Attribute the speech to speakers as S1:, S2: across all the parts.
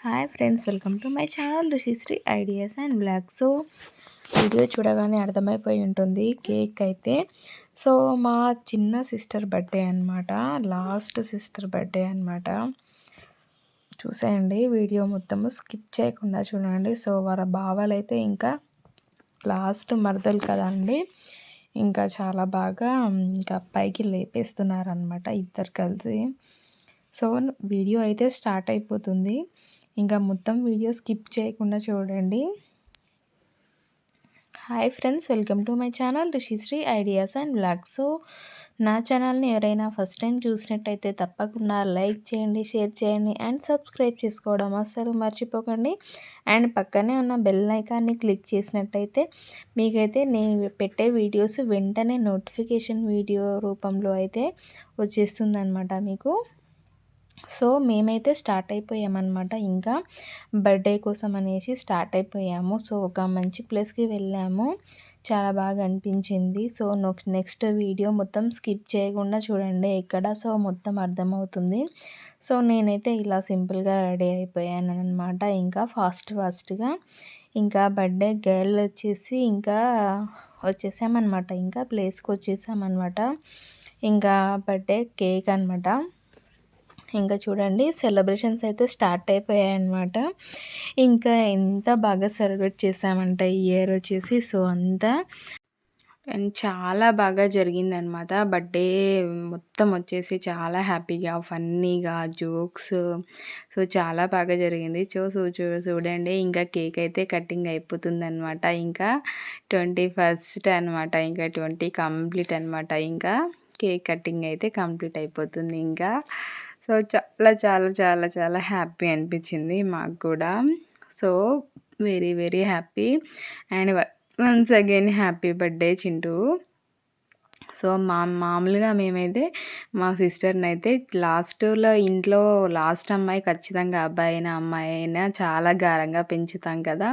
S1: Hi friends, welcome to my channel రుషిశ్రీ ideas and blogs. Video చూడగానే అర్థమైపోయి ఉంటుంది cake అయితే. సో మా చిన్న సిస్టర్ బర్త్డే అనమాట, లాస్ట్ సిస్టర్ బర్త్డే అనమాట. చూసేయండి, వీడియో మొత్తము స్కిప్ చేయకుండా చూడండి. సో వాళ్ళ బావలు అయితే ఇంకా లాస్ట్ మరదలు కదండి, ఇంకా చాలా బాగా ఇంకా పైకి లేపేస్తున్నారనమాట ఇద్దరు కలిసి. సో వీడియో అయితే స్టార్ట్ అయిపోతుంది, ఇంకా మొత్తం వీడియో స్కిప్ చేయకుండా చూడండి. Hi friends, welcome to my channel రుషిశ్రీ ideas and blogs. So నా ఛానల్ని ఎవరైనా ఫస్ట్ టైం చూసినట్టయితే తప్పకుండా లైక్ చేయండి, షేర్ చేయండి అండ్ సబ్స్క్రైబ్ చేసుకోవడం అస్సలు మర్చిపోకండి. అండ్ పక్కనే ఉన్న బెల్ ఐకాన్ని క్లిక్ చేసినట్టయితే మీకైతే నేను పెట్టే వీడియోస్ వెంటనే నోటిఫికేషన్ వీడియో రూపంలో అయితే వచ్చేస్తుందన్నమాట మీకు. సో మేమైతే స్టార్ట్ అయిపోయామన్నమాట, ఇంకా బర్త్డే కోసం అనేసి స్టార్ట్ అయిపోయాము. సో ఒక మంచి ప్లేస్కి వెళ్ళాము, చాలా బాగా అనిపించింది. సో నెక్స్ట్ వీడియో మొత్తం స్కిప్ చేయకుండా చూడండి ఇక్కడ, సో మొత్తం అర్థమవుతుంది. సో నేనైతే ఇలా సింపుల్గా రెడీ అయిపోయాను అనమాట, ఇంకా ఫాస్ట్గా. ఇంకా బర్త్డే గర్ల్ వచ్చేసి ఇంకా వచ్చేసామన్నమాట, ఇంకా ప్లేస్కి వచ్చేసామన్నమాట. ఇంకా బర్త్డే కేక్ అనమాట. ఇంకా చూడండి, సెలబ్రేషన్స్ అయితే స్టార్ట్ అయిపోయాయి అన్నమాట. ఇంకా ఎంత బాగా సెలబ్రేట్ చేసామంటే ఈ ఇయర్ వచ్చేసి, సో అంతా అండ్ చాలా బాగా జరిగిందనమాట. బర్త్డే మొత్తం వచ్చేసి చాలా హ్యాపీగా, ఫన్నీగా, జోక్స్, సో చాలా బాగా జరిగింది. చూడండి, ఇంకా కేక్ అయితే కటింగ్ అయిపోతుందన్నమాట. ఇంకా 21st అనమాట, ఇంకా 20 కంప్లీట్ అనమాట. ఇంకా కేక్ కటింగ్ అయితే కంప్లీట్ అయిపోతుంది ఇంకా. సో చాలా చాలా చాలా చాలా హ్యాపీ అనిపించింది మాకు కూడా. So very very happy and once again happy birthday Chintu. So మామూలుగా మేమైతే మా సిస్టర్ని అయితే లాస్ట్లో ఇంట్లో లాస్ట్ అమ్మాయి ఖచ్చితంగా అబ్బాయి అయినా అమ్మాయి అయినా చాలా గారంగా పెంచుతాం కదా,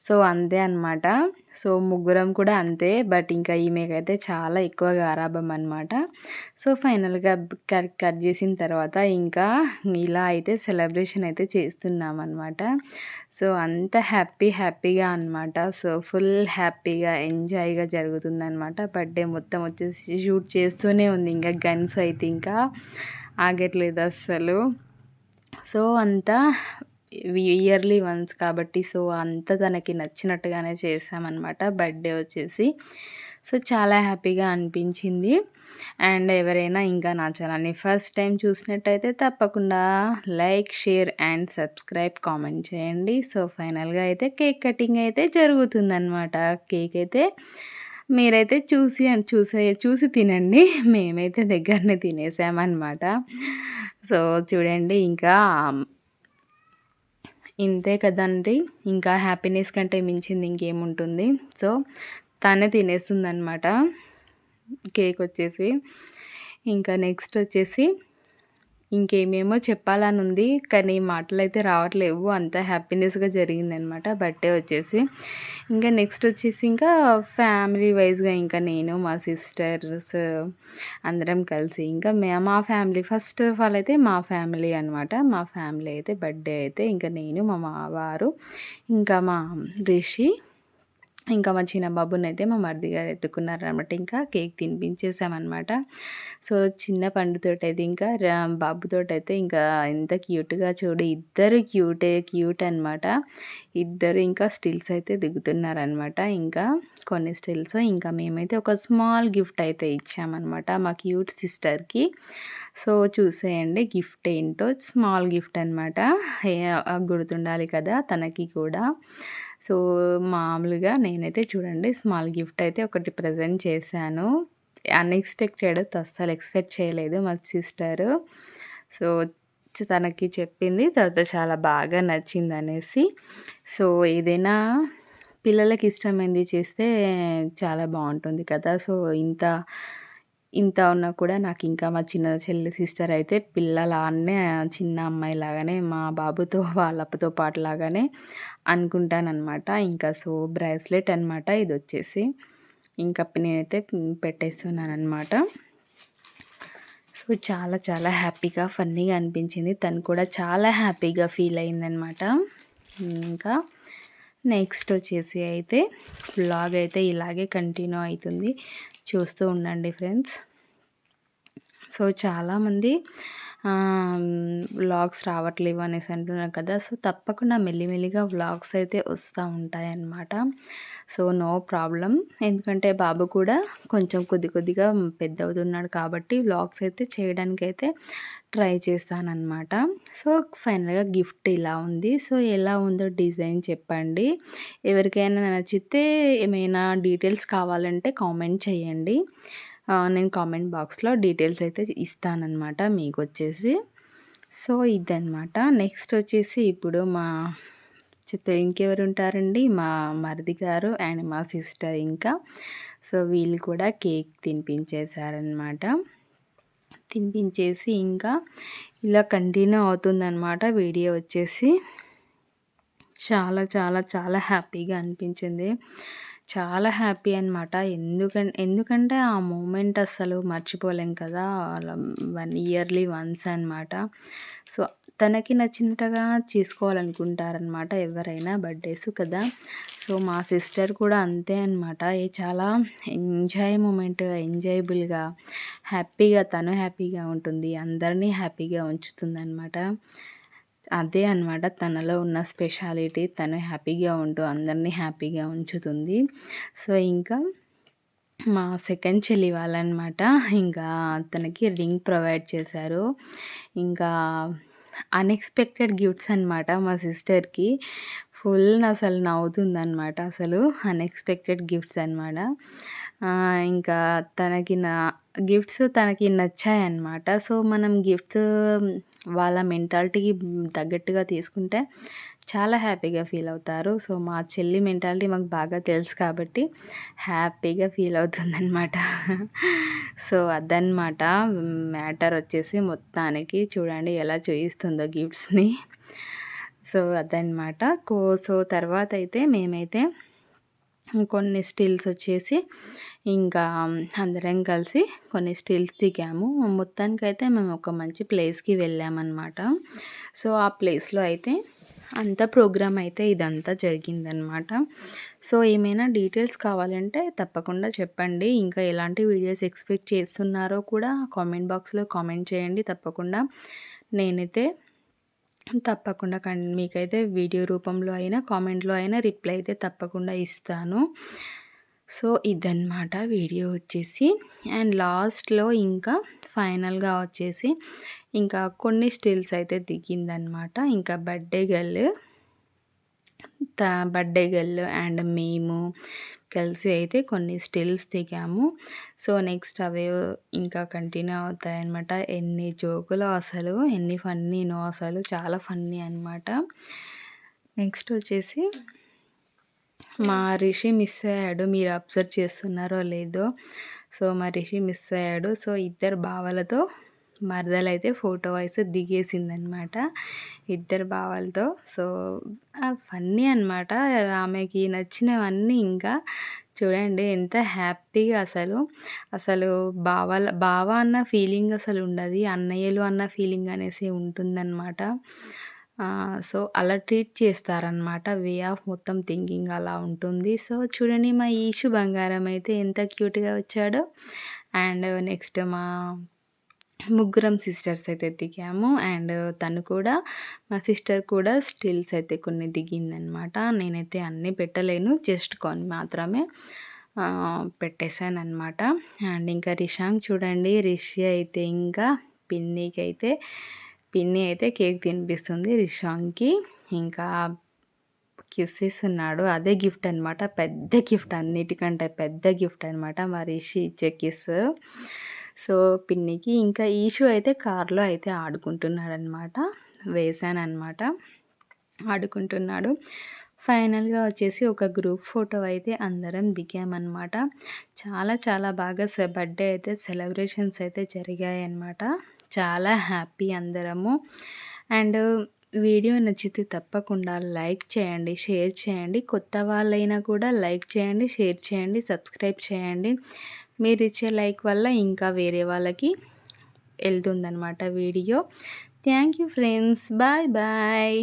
S1: సో అంతే అనమాట. సో ముగ్గురం కూడా అంతే, బట్ ఇంకా ఈమెకైతే చాలా ఎక్కువ గారాబం అనమాట. సో ఫైనల్గా కట్ చేసిన తర్వాత ఇంకా ఇలా అయితే సెలబ్రేషన్ అయితే చేస్తున్నాం అనమాట. సో అంత హ్యాపీగా అనమాట. సో ఫుల్ హ్యాపీగా ఎంజాయ్గా జరుగుతుందనమాట. బర్త్డే మొత్తం వచ్చేసి షూట్ చేస్తూనే ఉంది, ఇంకా గన్స్ అయితే ఇంకా ఆగట్లేదు అస్సలు. సో అంతా ఇయర్లీ వన్స్ కాబట్టి, సో అంతా తనకి నచ్చినట్టుగానే చేసామన్నమాట బర్త్డే వచ్చేసి. సో చాలా హ్యాపీగా అనిపించింది. అండ్ ఎవరైనా ఇంకా నా ఛానల్ని ఫస్ట్ టైం చూసినట్టయితే తప్పకుండా like, share and subscribe, comment చేయండి. సో ఫైనల్గా అయితే కేక్ కటింగ్ అయితే జరుగుతుందన్నమాట. కేక్ అయితే మీరైతే చూసి తినండి, మేమైతే దగ్గరనే తినేసామన్నమాట. సో చూడండి, ఇంకా ఇంతే కదండి, ఇంకా హ్యాపీనెస్ కంటే మించింది ఇంకేముంటుంది. సో తనే తినేస్తుందన్నమాట కేక్ వచ్చేసి. ఇంకా నెక్స్ట్ వచ్చేసి ఇంకేమేమో చెప్పాలని ఉంది, కానీ మాటలు అయితే రావట్లేవు, అంత హ్యాపీనెస్గా జరిగిందనమాట బర్త్డే వచ్చేసి. ఇంకా నెక్స్ట్ వచ్చేసి ఇంకా ఫ్యామిలీ వైజ్గా ఇంకా నేను మా సిస్టర్స్ అందరం కలిసి ఇంకా మా ఫ్యామిలీ ఫస్ట్ ఆఫ్ ఆల్ అయితే మా ఫ్యామిలీ అనమాట. మా ఫ్యామిలీ అయితే బర్త్డే అయితే ఇంకా నేను, మా వారు, ఇంకా మా రిషి, ఇంకా మా చిన్న బాబుని అయితే మా మరిది గారు ఎత్తుకున్నారనమాట. ఇంకా కేక్ తినిపించేసామన్నమాట. సో చిన్న పండుతోటి అయితే ఇంకా బాబుతోటైతే ఇంకా ఎంత క్యూట్గా చూడు, ఇద్దరు క్యూట్ అనమాట. ఇద్దరు ఇంకా స్టిల్స్ అయితే దిగుతున్నారనమాట. ఇంకా కొన్ని స్టిల్స్ ఇంకా మేమైతే ఒక స్మాల్ గిఫ్ట్ అయితే ఇచ్చామన్నమాట మా క్యూట్ సిస్టర్కి. సో చూసేయండి గిఫ్ట్ ఏంటో, స్మాల్ గిఫ్ట్ అనమాట. గుర్తుండాలి కదా తనకి కూడా. సో మామూలుగా నేనైతే చూడండి స్మాల్ గిఫ్ట్ అయితే ఒకటి ప్రజెంట్ చేశాను. అన్ఎక్స్పెక్టెడ్, అస్సలు ఎక్స్పెక్ట్ చేయలేదు మా సిస్టరు. సో తనకి చెప్పింది, తర్వాత చాలా బాగా నచ్చింది అనేసి. సో ఏదైనా పిల్లలకి ఇష్టమైంది చేస్తే చాలా బాగుంటుంది కదా. సో ఇంత ఉన్నా కూడా నాకు ఇంకా మా చిన్న చెల్లి సిస్టర్ అయితే పిల్లలానే, చిన్న అమ్మాయి లాగానే, మా బాబుతో వాళ్ళతో పాటు లాగానే అనుకుంటానన్నమాట. ఇంకా సో బ్రేస్లెట్ అనమాట ఇది వచ్చేసి, ఇంకా నేనైతే పెట్టేస్తున్నాను అనమాట. సో చాలా చాలా హ్యాపీగా ఫన్నీగా అనిపించింది. తను కూడా చాలా హ్యాపీగా ఫీల్ అయిందనమాట. ఇంకా నెక్స్ట్ వచ్చేసి అయితే వ్లాగ్ అయితే ఇలాగే కంటిన్యూ అవుతుంది. చూస్తూ ఉండండి ఫ్రెండ్స్. సో చాలామంది వ్లాగ్స్ రావట్లేవు అనేసి అంటున్నారు కదా. సో తప్పకుండా మెల్లిమెల్లిగా వ్లాగ్స్ అయితే వస్తూ ఉంటాయన్నమాట. So no problem. ఎందుకంటే బాబు కూడా కొంచెం కొద్దిగా పెద్ద అవుతున్నాడు కాబట్టి వ్లాగ్స్ అయితే చేయడానికైతే ట్రై చేస్తానన్నమాట. సో ఫైనల్గా గిఫ్ట్ ఇలా ఉంది. సో ఎలా ఉందో డిజైన్ చెప్పండి. ఎవరికైనా నచ్చితే ఏమైనా డీటెయిల్స్ కావాలంటే కామెంట్ చేయండి. నేను కామెంట్ బాక్స్లో డీటెయిల్స్ అయితే ఇస్తానన్నమాట మీకు వచ్చేసి. సో ఇదన్నమాట. నెక్స్ట్ వచ్చేసి ఇప్పుడు మా ఇంకెవరు ఉంటారండి, మా మరిది గారు అండ్ మా సిస్టర్ ఇంకా. సో వీళ్ళు కూడా కేక్ తినిపించేశారనమాట. తినిపించేసి ఇంకా ఇలా కంటిన్యూ అవుతుందన్నమాట వీడియో వచ్చేసి. చాలా చాలా చాలా హ్యాపీగా అనిపించింది. చాలా హ్యాపీ అనమాట. ఎందుకంటే ఆ మూమెంట్ అస్సలు మర్చిపోలేం కదా. 1 ఇయర్లీ వన్స్ అనమాట. సో తనకి నచ్చినట్టుగా చేసుకోవాలనుకుంటారనమాట ఎవరైనా బర్త్డేస్ కదా. సో మా సిస్టర్ కూడా అంతే అనమాట. చాలా ఎంజాయ్ మూమెంట్, ఎంజాయబుల్గా హ్యాపీగా తను హ్యాపీగా ఉంటుంది, అందరినీ హ్యాపీగా ఉంచుతుందన్నమాట. అదే అనమాట తనలో ఉన్న స్పెషాలిటీ. తను హ్యాపీగా ఉంటూ అందరినీ హ్యాపీగా ఉంచుతుంది. సో ఇంకా మా సెకండ్ చెల్లి వాళ్ళనమాట. ఇంకా తనకి రింగ్ ప్రొవైడ్ చేశారు. ఇంకా అన్ఎక్స్పెక్టెడ్ గిఫ్ట్స్ అనమాట మా సిస్టర్కి. ఫుల్ అసలు నవ్వుతుందనమాట. అసలు అన్ఎక్స్పెక్టెడ్ గిఫ్ట్స్ అనమాట. ఇంకా గిఫ్ట్స్ తనకి నచ్చాయన్నమాట. సో మనం గిఫ్ట్స్ వాళ్ళ మెంటాలిటీకి తగ్గట్టుగా తీసుకుంటే చాలా హ్యాపీగా ఫీల్ అవుతారు. సో మా చెల్లి మెంటాలిటీ మాకు బాగా తెలుసు కాబట్టి హ్యాపీగా ఫీల్ అవుతుందన్నమాట. సో అదనమాట మ్యాటర్ వచ్చేసి. మొత్తానికి చూడండి ఎలా చూయిస్తుందో గిఫ్ట్స్ని. సో అదనమాట. సో తర్వాత అయితే మేమైతే కొన్ని స్టిల్స్ వచ్చేసి ఇంకా అందరం కలిసి కొన్ని స్టిల్స్ దిగాము. మొత్తానికైతే మేము ఒక మంచి ప్లేస్కి వెళ్ళామన్నమాట. సో ఆ ప్లేస్లో అయితే అంత ప్రోగ్రామ్ అయితే ఇదంతా జరిగిందనమాట. సో ఏమైనా డీటెయిల్స్ కావాలంటే తప్పకుండా చెప్పండి. ఇంకా ఎలాంటి వీడియోస్ ఎక్స్పెక్ట్ చేస్తున్నారో కూడా కామెంట్ బాక్స్లో కామెంట్ చేయండి. తప్పకుండా నేనైతే మీకైతే వీడియో రూపంలో అయినా కామెంట్లో అయినా రిప్లై అయితే తప్పకుండా ఇస్తాను. సో ఇదన్నమాట వీడియో వచ్చేసి. అండ్ లాస్ట్లో ఇంకా ఫైనల్గా వచ్చేసి ఇంకా కొన్ని స్టిల్స్ అయితే దిగిందనమాట. ఇంకా బర్త్డే గర్ల్ అండ్ మేము కలిసి అయితే కొన్ని స్టిల్స్ దిగాము. సో నెక్స్ట్ అవే ఇంకా కంటిన్యూ అవుతాయన్నమాట. ఎన్ని జోకులు అసలు, ఎన్ని ఫన్నీనో అసలు, చాలా ఫన్నీ అనమాట. నెక్స్ట్ వచ్చేసి మా రిషి మిస్ అయ్యాడు. మీరు అబ్జర్వ్ చేస్తున్నారో లేదో. సో మా రిషి మిస్ అయ్యాడు. సో ఇద్దరు బావలతో మరదలైతే ఫోటో వైస్ దిగేసిందనమాట ఇద్దరు బావలతో. సో ఫన్నీ అనమాట. ఆమెకి నచ్చినవన్నీ ఇంకా చూడండి ఎంత హ్యాపీగా అసలు బావ అన్న ఫీలింగ్ అసలు ఉండదు, అన్నయ్యలు అన్న ఫీలింగ్ అనేసి ఉంటుందన్నమాట. సో అలా ట్రీట్ చేస్తారనమాట. వే ఆఫ్ మొత్తం థింకింగ్ అలా ఉంటుంది. సో చూడండి మా ఈషు బంగారం అయితే ఎంత క్యూట్గా వచ్చాడో. అండ్ నెక్స్ట్ మా ముగ్గురం సిస్టర్స్ అయితే దిగాము. అండ్ మా సిస్టర్ కూడా స్టిల్స్ అయితే కొన్ని దిగిందనమాట. నేనైతే అన్నీ పెట్టలేను, జస్ట్ కొన్ని మాత్రమే పెట్టేశాను అనమాట. అండ్ ఇంకా రిషాంక్ చూడండి, రిషి అయితే ఇంకా పిన్ని అయితే కేక్ తినిపిస్తుంది రిషాంక్కి. ఇంకా కిస్ ఇస్తున్నాడు. అదే గిఫ్ట్ అనమాట, పెద్ద గిఫ్ట్, అన్నిటికంటే పెద్ద గిఫ్ట్ అనమాట మా రిషి ఇచ్చే కిస్. సో పిన్నికి ఇంకా ఈషు అయితే కార్లో అయితే ఆడుకుంటున్నాడనమాట. వేసానమాట, ఆడుకుంటున్నాడు. ఫైనల్గా వచ్చేసి ఒక గ్రూప్ ఫోటో అయితే అందరం దిగామన్నమాట. చాలా చాలా బాగా బర్త్డే అయితే సెలబ్రేషన్స్ అయితే జరిగాయి అన్నమాట. చాలా హ్యాపీ అందరము. అండ్ వీడియో నచ్చితే తప్పకుండా లైక్ చేయండి, షేర్ చేయండి. కొత్త వాళ్ళైనా కూడా లైక్ చేయండి, షేర్ చేయండి, సబ్స్క్రైబ్ చేయండి. మీరు ఇచ్చే లైక్ వల్ల ఇంకా వేరే వాళ్ళకి వెళ్తుందనమాట video. Thank you friends. Bye bye.